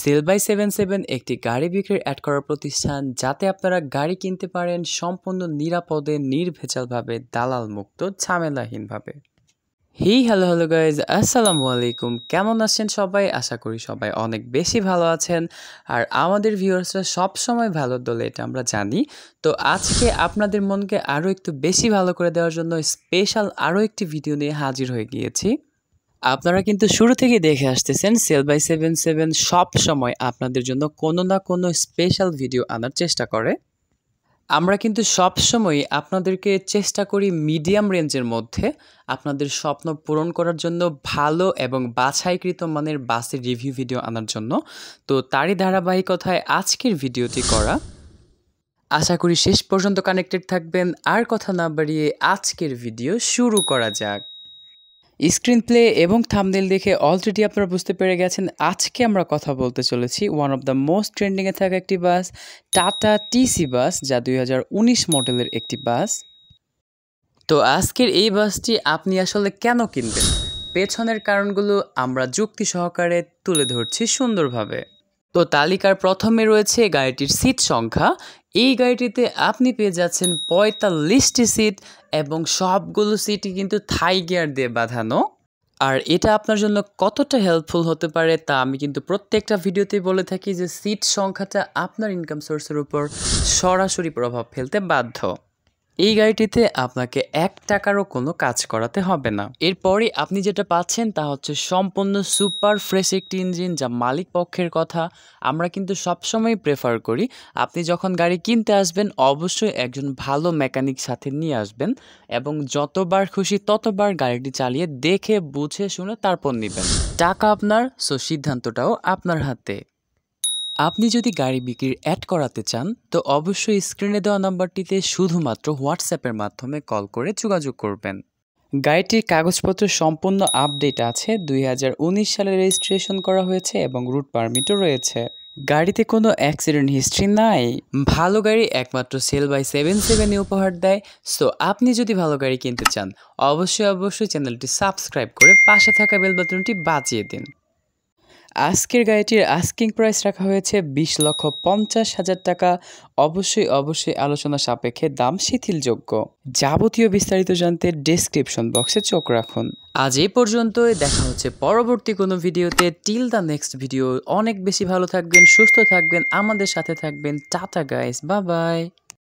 Sell by 77 একটি গাড়ি বিক্রির অ্যাড করার প্রতিষ্ঠান যাতে আপনারা গাড়ি কিনতে পারেন সম্পূর্ণ নিরাপদে নির্ভেজালভাবে দালাল মুক্ত ঝামেলাহীনভাবে। হ্যালো গাইজ, আসসালামু আলাইকুম। কেমন আছেন সবাই? আশা করি সবাই অনেক বেশি ভালো আছেন। আর আমাদের ভিউয়ার্সরা সবসময় ভালো দলে, এটা আমরা জানি। তো আজকে আপনাদের মনকে আরও একটু বেশি ভালো করে দেওয়ার জন্য স্পেশাল আরও একটি ভিডিও নিয়ে হাজির হয়ে গিয়েছি। আপনারা কিন্তু শুরু থেকেই দেখে আসতেছেন সেল বাই 77 সব সময় আপনাদের জন্য কোনো না কোনো স্পেশাল ভিডিও আনার চেষ্টা করে। আমরা কিন্তু সব সময় আপনাদেরকে চেষ্টা করি মিডিয়াম রেঞ্জের মধ্যে আপনাদের স্বপ্ন পূরণ করার জন্য ভালো এবং বাছাইকৃত মানের বাসের রিভিউ ভিডিও আনার জন্য। তো তারই ধারাবাহিকতায় আজকের ভিডিওটি করা। আশা করি শেষ পর্যন্ত কানেক্টেড থাকবেন। আর কথা না বাড়িয়ে আজকের ভিডিও শুরু করা যাক। স্ক্রিন প্লে এবং থাম্বনেল দেখে অলরেডি আপনারা বুঝতে পেরে গেছেন আজকে আমরা কথা বলতে চলেছি ওয়ান অফ দ্য মোস্ট ট্রেন্ডিংয়ে থাকা একটি বাস, টাটা টিসি বাস, যা 2019 মডেলের একটি বাস। তো আজকের এই বাসটি আপনি আসলে কেন কিনবেন, পেছনের কারণগুলো আমরা যুক্তি সহকারে তুলে ধরছি সুন্দরভাবে। তো তালিকার প্রথমে রয়েছে গাড়িটির সিট সংখ্যা। এই গাড়িটিতে আপনি পেয়ে যাচ্ছেন 45টি সিট এবং সবগুলো সিটই কিন্তু থাই গিয়ার দিয়ে বাঁধানো। আর এটা আপনার জন্য কতটা হেল্পফুল হতে পারে তা আমি কিন্তু প্রত্যেকটা ভিডিওতেই বলে থাকি যে সিট সংখ্যাটা আপনার ইনকাম সোর্সের উপর সরাসরি প্রভাব ফেলতে বাধ্য। এই গাড়িটিতে আপনাকে 1 টাকারও কোনো কাজ করাতে হবে না। এরপরই আপনি যেটা পাচ্ছেন তা হচ্ছে সম্পূর্ণ সুপার ফ্রেশ একটি ইঞ্জিন, যা মালিক পক্ষের কথা আমরা কিন্তু সবসময় প্রেফার করি। আপনি যখন গাড়ি কিনতে আসবেন অবশ্যই একজন ভালো মেকানিক সাথে নিয়ে আসবেন এবং যতবার খুশি ততবার গাড়িটি চালিয়ে দেখে বুঝে শুনে তারপর নেবেন। টাকা আপনার, সো সিদ্ধান্তটাও আপনার হাতে। আপনি যদি গাড়ি বিক্রির অ্যাড করাতে চান তো অবশ্যই স্ক্রিনে দেওয়া নাম্বারটিতে শুধুমাত্র হোয়াটসঅ্যাপের মাধ্যমে কল করে যোগাযোগ করবেন। গাড়িটির কাগজপত্র সম্পূর্ণ আপডেট আছে, 2019 সালে রেজিস্ট্রেশন করা হয়েছে এবং রুট পারমিটও রয়েছে। গাড়িতে কোনো অ্যাক্সিডেন্ট হিস্ট্রি নাই। ভালো গাড়ি একমাত্র সেল বাই 77 উপহার দেয়। সো আপনি যদি ভালো গাড়ি কিনতে চান অবশ্যই চ্যানেলটি সাবস্ক্রাইব করে পাশে থাকা বেল বাটনটি বাজিয়ে দিন। আজকের গাড়িটির আস্কিং প্রাইস রাখা হয়েছে 20,50,000 টাকা। অবশ্যই আলোচনা সাপেক্ষে দাম শিথিলযোগ্য। যাবতীয় বিস্তারিত জানতে ডেসক্রিপশন বক্সে চোখ রাখুন। আজ এই পর্যন্তই, দেখা হচ্ছে পরবর্তী কোনো ভিডিওতে। টিল দ্য নেক্সট ভিডিও, অনেক বেশি ভালো থাকবেন, সুস্থ থাকবেন, আমাদের সাথে থাকবেন। Tata guys, bye bye.